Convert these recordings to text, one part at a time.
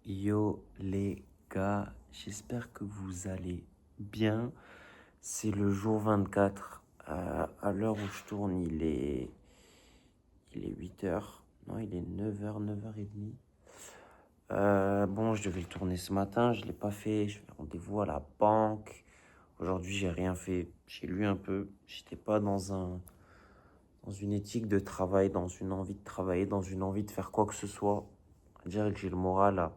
Yo les gars, j'espère que vous allez bien. C'est le jour 24. À l'heure où je tourne, il est 8h. Non, il est 9h, 9h30. Bon, je devais le tourner ce matin, je ne l'ai pas fait. J'ai rendez-vous à la banque. Aujourd'hui, j'ai rien fait. J'ai lu un peu. J'étais pas dans une éthique de travail, dans une envie de travailler, dans une envie de faire quoi que ce soit. On dirait que j'ai le moral à...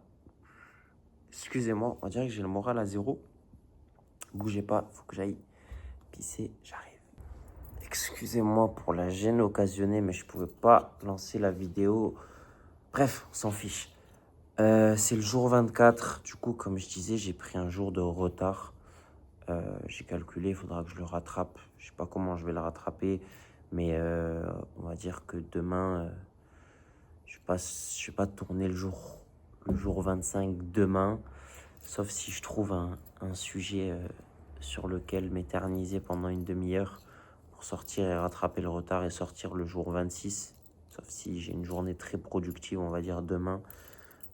Excusez-moi, on dirait que j'ai le moral à zéro. Bougez pas, faut que j'aille pisser, j'arrive. Excusez-moi pour la gêne occasionnée, mais je pouvais pas lancer la vidéo. Bref, on s'en fiche. C'est le jour 24. Du coup, comme je disais, j'ai pris un jour de retard. J'ai calculé, il faudra que je le rattrape. Je sais pas comment je vais le rattraper, mais on va dire que demain, je vais pas tourner le jour 25 demain, sauf si je trouve un sujet sur lequel m'éterniser pendant une demi-heure pour sortir et rattraper le retard et sortir le jour 26. Sauf si j'ai une journée très productive, on va dire demain,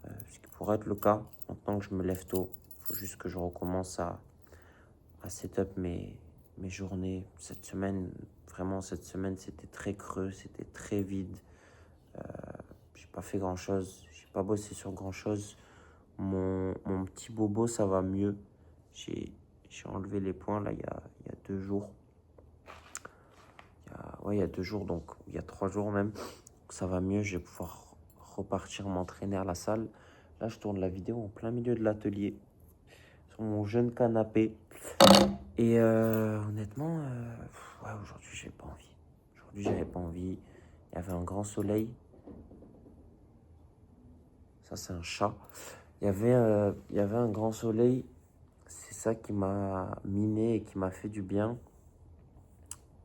ce qui pourrait être le cas. Maintenant que je me lève tôt, il faut juste que je recommence à setup mes journées. Cette semaine, vraiment, cette semaine, c'était très creux, c'était très vide. J'ai pas fait grand-chose, j'ai pas bossé sur grand-chose. Mon petit bobo, ça va mieux. J'ai enlevé les points, là, il y a 2 jours. Ouais, il y a 2 jours, donc il y a 3 jours même. Donc, ça va mieux, je vais pouvoir repartir m'entraîner à la salle. Là, je tourne la vidéo en plein milieu de l'atelier, sur mon jeune canapé. Et honnêtement, ouais, aujourd'hui, j'ai pas envie. Aujourd'hui, j'avais pas envie. Il y avait un grand soleil. Ça, c'est un chat. Il y avait un grand soleil. C'est ça qui m'a miné et qui m'a fait du bien.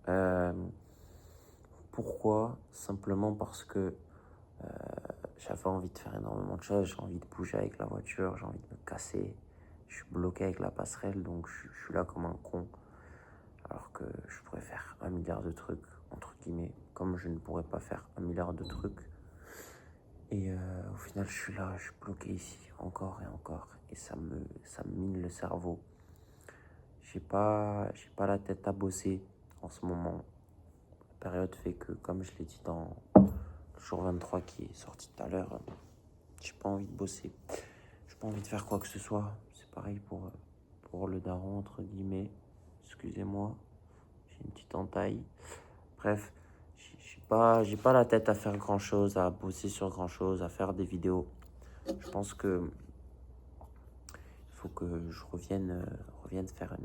Euh, Pourquoi? Simplement parce que j'avais envie de faire énormément de choses. J'ai envie de bouger avec la voiture, j'ai envie de me casser. Je suis bloqué avec la passerelle, donc je suis là comme un con. Alors que je pourrais faire 1 milliard de trucs, entre guillemets, comme je ne pourrais pas faire 1 milliard de trucs. Et au final, je suis là, je suis bloqué ici, encore et encore. Et ça me mine le cerveau. J'ai pas la tête à bosser en ce moment. La période fait que, comme je l'ai dit dans le jour 23 qui est sorti tout à l'heure, j'ai pas envie de bosser. J'ai pas envie de faire quoi que ce soit. C'est pareil pour le daron, entre guillemets. Excusez-moi, j'ai une petite entaille. Bref, j'ai pas la tête à faire grand chose, à bosser sur grand chose, à faire des vidéos. Je pense que il faut que je revienne faire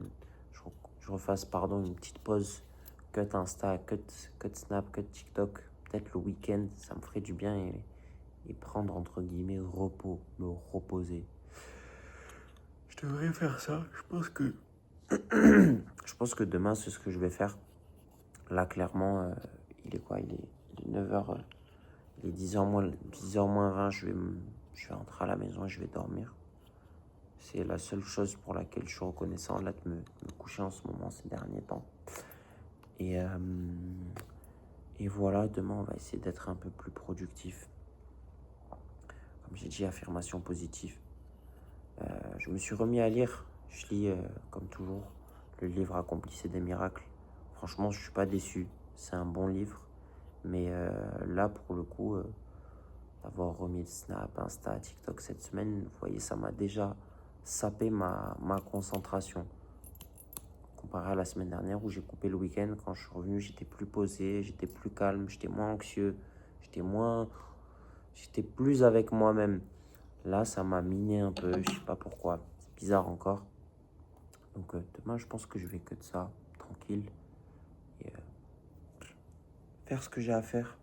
je refasse une petite pause, cut Insta, cut Snap, cut TikTok, peut-être le week-end, ça me ferait du bien et prendre entre guillemets repos, me reposer. Je devrais faire ça, je pense que demain c'est ce que je vais faire. Là clairement, il est quoi? Il est 9h, il est 10h moins 20, je vais rentrer à la maison et je vais dormir. C'est la seule chose pour laquelle je suis reconnaissant là de me coucher en ce moment, ces derniers temps. Et, euh, et voilà, demain on va essayer d'être un peu plus productif. Comme j'ai dit, affirmation positive. Je me suis remis à lire. Je lis, comme toujours, le livre Accomplissez des miracles. Franchement, je suis pas déçu. C'est un bon livre. Mais là, pour le coup, d'avoir remis le Snap, Insta, TikTok cette semaine, vous voyez, ça m'a déjà sapé ma concentration. Comparé à la semaine dernière où j'ai coupé le week-end, quand je suis revenu, j'étais plus posé, j'étais plus calme, j'étais moins anxieux, j'étais plus avec moi-même. Là, ça m'a miné un peu, je sais pas pourquoi. C'est bizarre encore. Donc demain, je pense que je vais que de ça, tranquille, et faire ce que j'ai à faire.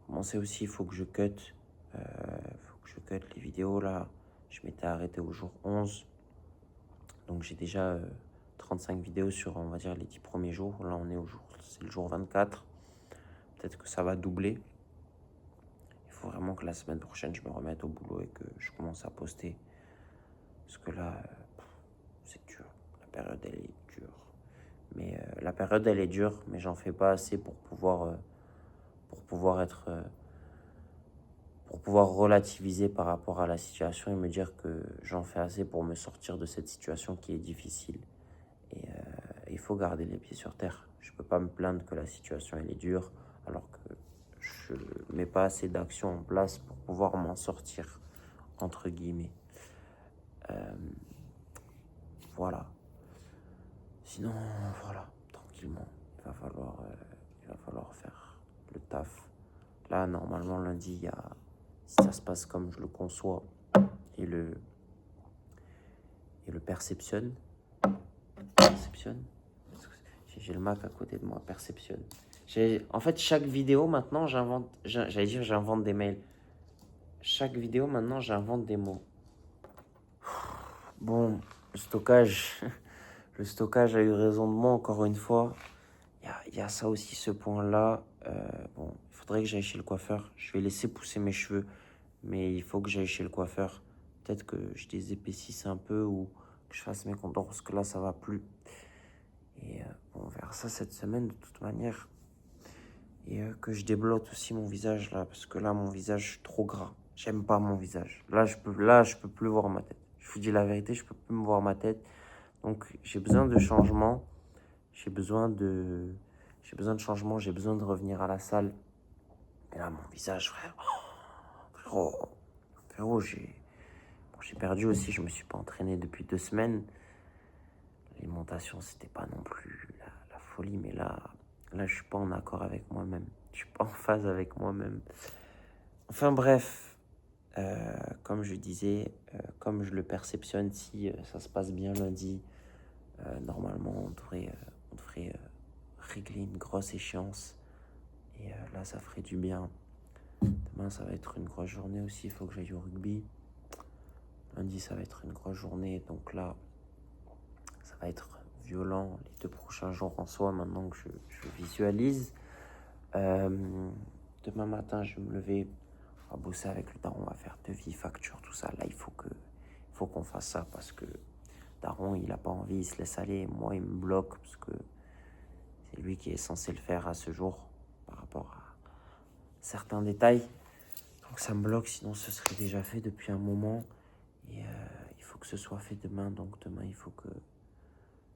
Commencer aussi, il faut que je cut. Les vidéos là. Je m'étais arrêté au jour 11. Donc j'ai déjà 35 vidéos sur, on va dire, les 10 premiers jours. Là, c'est le jour 24. Peut-être que ça va doubler. Il faut vraiment que la semaine prochaine, je me remette au boulot et que je commence à poster. Parce que là, c'est dur. La période, elle est dure. Mais la période, elle est dure, mais j'en fais pas assez pour pouvoir pour pouvoir relativiser par rapport à la situation et me dire que j'en fais assez pour me sortir de cette situation qui est difficile. Et il faut garder les pieds sur terre. Je ne peux pas me plaindre que la situation elle est dure alors que je ne mets pas assez d'actions en place pour pouvoir m'en sortir, entre guillemets. Voilà. Sinon, voilà, tranquillement, il va falloir faire le taf. Là, normalement, lundi, si ça se passe comme je le conçois et le perceptionne, j'ai le Mac à côté de moi, perceptionne. En fait, chaque vidéo, maintenant, j'invente des mails. Chaque vidéo, maintenant, j'invente des mots. Bon, le stockage, le stockage a eu raison de moi, encore une fois. Il y a ça aussi, ce point-là. Bon, il faudrait que j'aille chez le coiffeur. Je vais laisser pousser mes cheveux, mais il faut que j'aille chez le coiffeur. Peut-être que je les épaississe un peu ou que je fasse mes contours, parce que là, ça va plus. Et bon, on verra ça cette semaine, de toute manière. Et que je débloque aussi mon visage, là, parce que là, mon visage est trop gras. J'aime pas mon visage. Là, je peux plus voir ma tête. Je vous dis la vérité, je peux plus me voir ma tête. Donc, j'ai besoin de changement. J'ai besoin de changement, j'ai besoin de revenir à la salle. Et là, mon visage, frère, frérot, j'ai perdu aussi, je me suis pas entraîné depuis 2 semaines. L'alimentation, c'était pas non plus la folie, mais là, je suis pas en accord avec moi-même. Je suis pas en phase avec moi-même. Enfin bref, comme je disais, comme je le perceptionne, si ça se passe bien lundi, normalement, on devrait régler une grosse échéance. Et là, ça ferait du bien. Demain, ça va être une grosse journée aussi. Il faut que j'aille au rugby. Lundi, ça va être une grosse journée. Donc là, ça va être violent les 2 prochains jours en soi, maintenant que je visualise. Demain matin, je vais me lever. On va bosser avec le daron. On va faire devis, facture, tout ça. Là, il faut qu'on fasse ça parce que daron, il n'a pas envie. Il se laisse aller. Moi, il me bloque parce que c'est lui qui est censé le faire à ce jour par rapport à certains détails. Donc ça me bloque, sinon ce serait déjà fait depuis un moment. Et il faut que ce soit fait demain. Donc demain, il faut que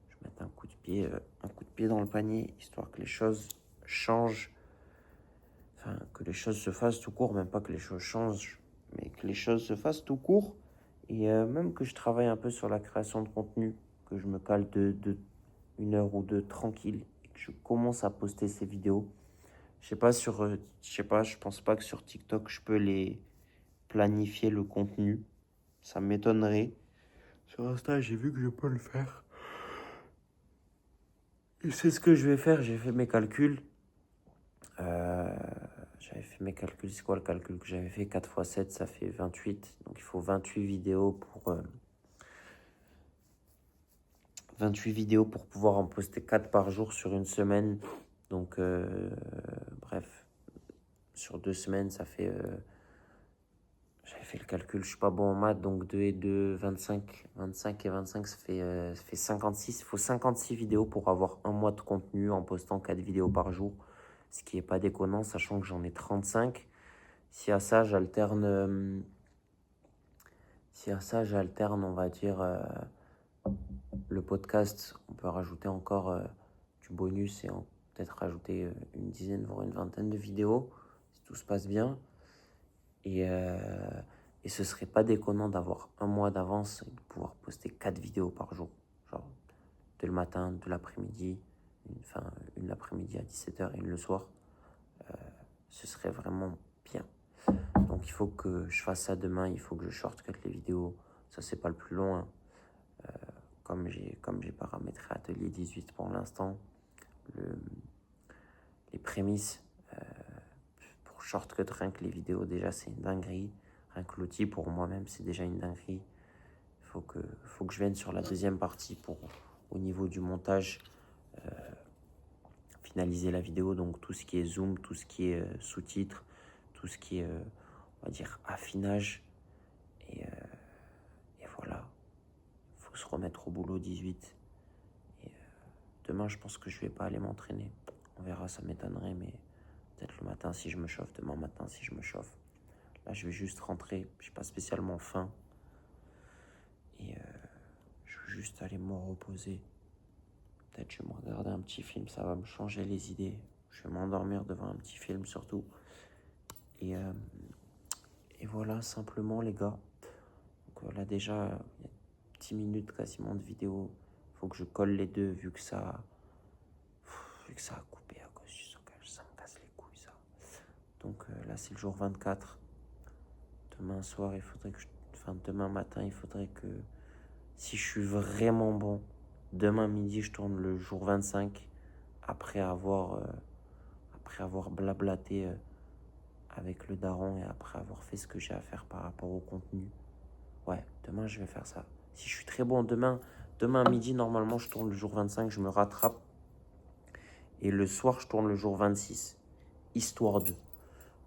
je mette un coup de pied dans le panier, histoire que les choses changent. Enfin, que les choses se fassent tout court, même pas que les choses changent, mais que les choses se fassent tout court. Et même que je travaille un peu sur la création de contenu, que je me cale de 1 heure ou 2 tranquille, et que je commence à poster ces vidéos. Je sais pas, je pense pas que sur TikTok, je peux les planifier le contenu. Ça m'étonnerait. Sur Insta, j'ai vu que je peux le faire. Et c'est ce que je vais faire. J'ai fait mes calculs. J'avais fait mes calculs. C'est quoi le calcul que j'avais fait? 4 x 7, ça fait 28. Donc il faut 28 vidéos pour... 28 vidéos pour pouvoir en poster 4 par jour sur une semaine. Donc, bref, sur 2 semaines, ça fait... j'avais fait le calcul, je suis pas bon en maths, donc 2 et 2, 25. 25 et 25, ça fait 56. Il faut 56 vidéos pour avoir un mois de contenu en postant 4 vidéos par jour. Ce qui est pas déconnant, sachant que j'en ai 35. Si à ça, j'alterne, on va dire, le podcast, on peut rajouter encore du bonus et peut-être rajouter une dizaine, voire une vingtaine de vidéos, si tout se passe bien. Et ce serait pas déconnant d'avoir un mois d'avance et de pouvoir poster 4 vidéos par jour. Genre, de le matin, de l'après-midi, une l'après-midi à 17h et une le soir. Ce serait vraiment bien. Donc il faut que je fasse ça demain, il faut que je shortcut les vidéos. Ça, c'est pas le plus long, hein. Comme j'ai paramétré Atelier 18 pour l'instant, les prémices pour shortcut, rien que les vidéos, déjà, c'est une dinguerie. Rien que l'outil, pour moi-même, c'est déjà une dinguerie. Il faut que je vienne sur la deuxième partie pour, au niveau du montage, finaliser la vidéo. Donc tout ce qui est zoom, tout ce qui est sous-titres, tout ce qui est, on va dire, affinage. Et voilà, il faut se remettre au boulot 18. Et demain, je pense que je vais pas aller m'entraîner. On verra, ça m'étonnerait, mais peut-être le matin si je me chauffe, demain matin si je me chauffe. Là, je vais juste rentrer. J'ai pas spécialement faim. Et je veux juste aller me reposer. Peut-être je vais me regarder un petit film, ça va me changer les idées. Je vais m'endormir devant un petit film surtout. Et, euh, et voilà, simplement les gars. Donc là déjà, il y a 10 minutes quasiment de vidéo. Faut que je colle les deux vu que ça a coupé à cause du stockage. Ça me casse les couilles ça. Donc là c'est le jour 24. Demain soir, il faudrait que enfin demain matin, il faudrait que si je suis vraiment bon, demain midi je tourne le jour 25 après avoir blablaté avec le daron et après avoir fait ce que j'ai à faire par rapport au contenu. Ouais, demain je vais faire ça. Si je suis très bon demain midi, normalement je tourne le jour 25, je me rattrape. Et le soir, je tourne le jour 26, histoire de.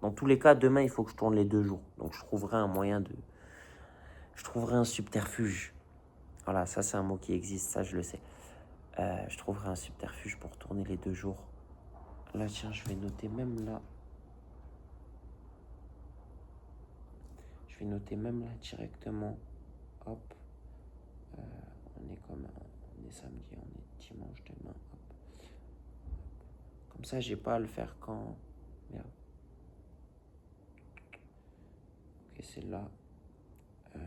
Dans tous les cas, demain, il faut que je tourne les 2 jours. Donc je trouverai un moyen de... Je trouverai un subterfuge. Voilà, ça c'est un mot qui existe, ça je le sais. Je trouverai un subterfuge pour tourner les 2 jours. Là, tiens, je vais noter même là. Je vais noter même là directement. Hop. On est samedi, on est dimanche demain. Hop. Comme ça, j'ai pas à le faire quand... Merde. Ok, c'est là. Oh.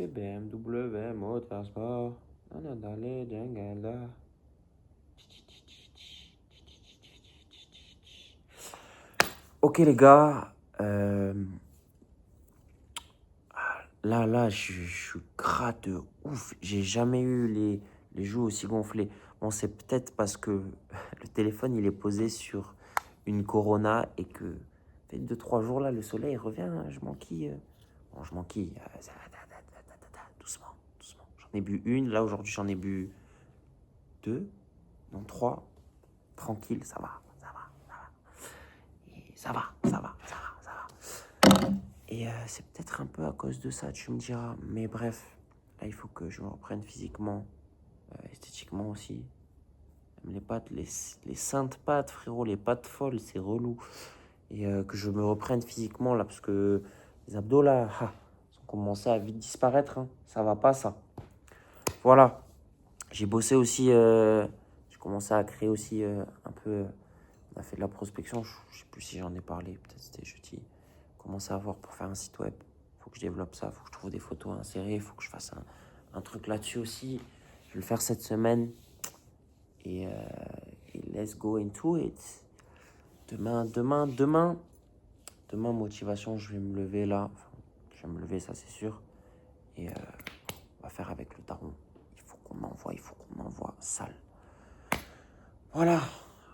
BMW, motorsport. Nanadale, dengala. Ok les gars, là, je suis gras de ouf. J'ai jamais eu les joues aussi gonflées. Bon, c'est peut-être parce que le téléphone, il est posé sur une Corona et que, fait 2-3 jours, là, le soleil revient, hein, je m'enquille. Bon, je m'enquille. Doucement, doucement. J'en ai bu une. Là, aujourd'hui, j'en ai bu 2. Non, 3. Tranquille, ça va. Et ça va. Et c'est peut-être un peu à cause de ça, tu me diras. Mais bref, là, il faut que je me reprenne physiquement, esthétiquement aussi. Même les pattes, les saintes pattes, frérot, les pattes folles, c'est relou. Et que je me reprenne physiquement, là, parce que les abdos, là, ils ont commencé à vite disparaître. Hein. Ça va pas, ça. Voilà. J'ai bossé aussi, j'ai commencé à créer aussi un peu... on a fait de la prospection, je sais plus si j'en ai parlé, peut-être c'était jeudi. Commencer à voir pour faire un site web. Faut que je développe ça, faut que je trouve des photos à insérer, faut que je fasse un truc là-dessus aussi. Je vais le faire cette semaine. Et let's go into it. Demain, motivation, je vais me lever là. Enfin, je vais me lever, ça c'est sûr. Et on va faire avec le daron. Il faut qu'on envoie sale. Voilà,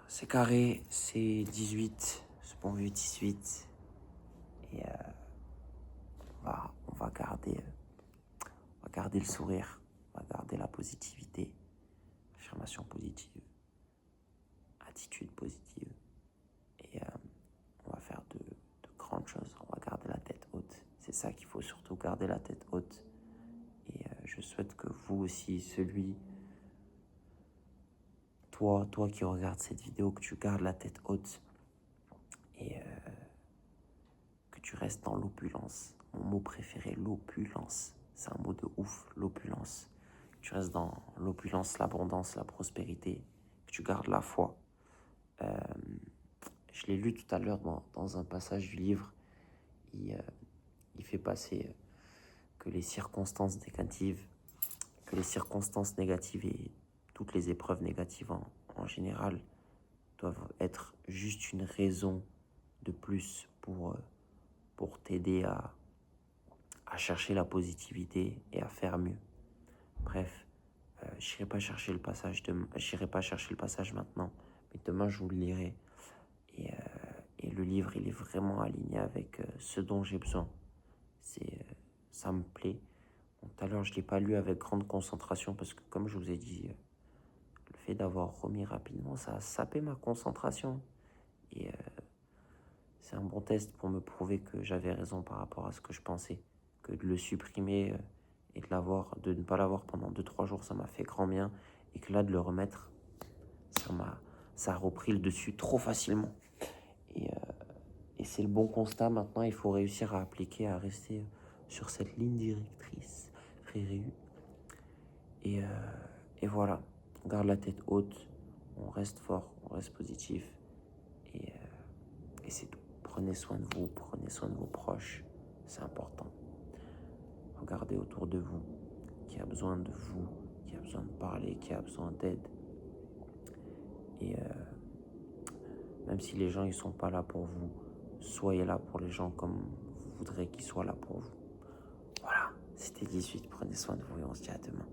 c'est carré, c'est 18, ce bon vieux 18. Et on va garder le sourire, on va garder la positivité, affirmation positive, attitude positive. Et on va faire de grandes choses, on va garder la tête haute. C'est ça qu'il faut surtout, garder la tête haute. Et je souhaite que vous aussi, toi qui regardes cette vidéo, que tu gardes la tête haute et que tu restes dans l'opulence. Mon mot préféré, l'opulence. C'est un mot de ouf, l'opulence. Que tu restes dans l'opulence, l'abondance, la prospérité. Que tu gardes la foi. Je l'ai lu tout à l'heure dans un passage du livre. Il fait passer que les circonstances négatives et toutes les épreuves négatives en général doivent être juste une raison de plus pour t'aider à chercher la positivité et à faire mieux. Bref, j'irai pas chercher le passage maintenant, mais demain je vous le lirai. Et le livre, il est vraiment aligné avec ce dont j'ai besoin. Ça me plaît. Bon, tout à l'heure, je ne l'ai pas lu avec grande concentration parce que, comme je vous ai dit, le fait d'avoir remis rapidement, ça a sapé ma concentration. Et c'est un bon test pour me prouver que j'avais raison par rapport à ce que je pensais. Que de le supprimer et de ne pas l'avoir pendant 2-3 jours, ça m'a fait grand bien. Et que là, de le remettre, ça a repris le dessus trop facilement. Et c'est le bon constat. Maintenant, il faut réussir à appliquer, à rester sur cette ligne directrice. Et, euh, et voilà, on garde la tête haute, on reste fort, on reste positif. Et c'est tout. Prenez soin de vous, prenez soin de vos proches, c'est important. Regardez autour de vous qui a besoin de vous, qui a besoin de parler, qui a besoin d'aide. Et même si les gens ils sont pas là pour vous, soyez là pour les gens comme vous voudrez qu'ils soient là pour vous. Voilà, c'était 18, prenez soin de vous et on se dit à demain.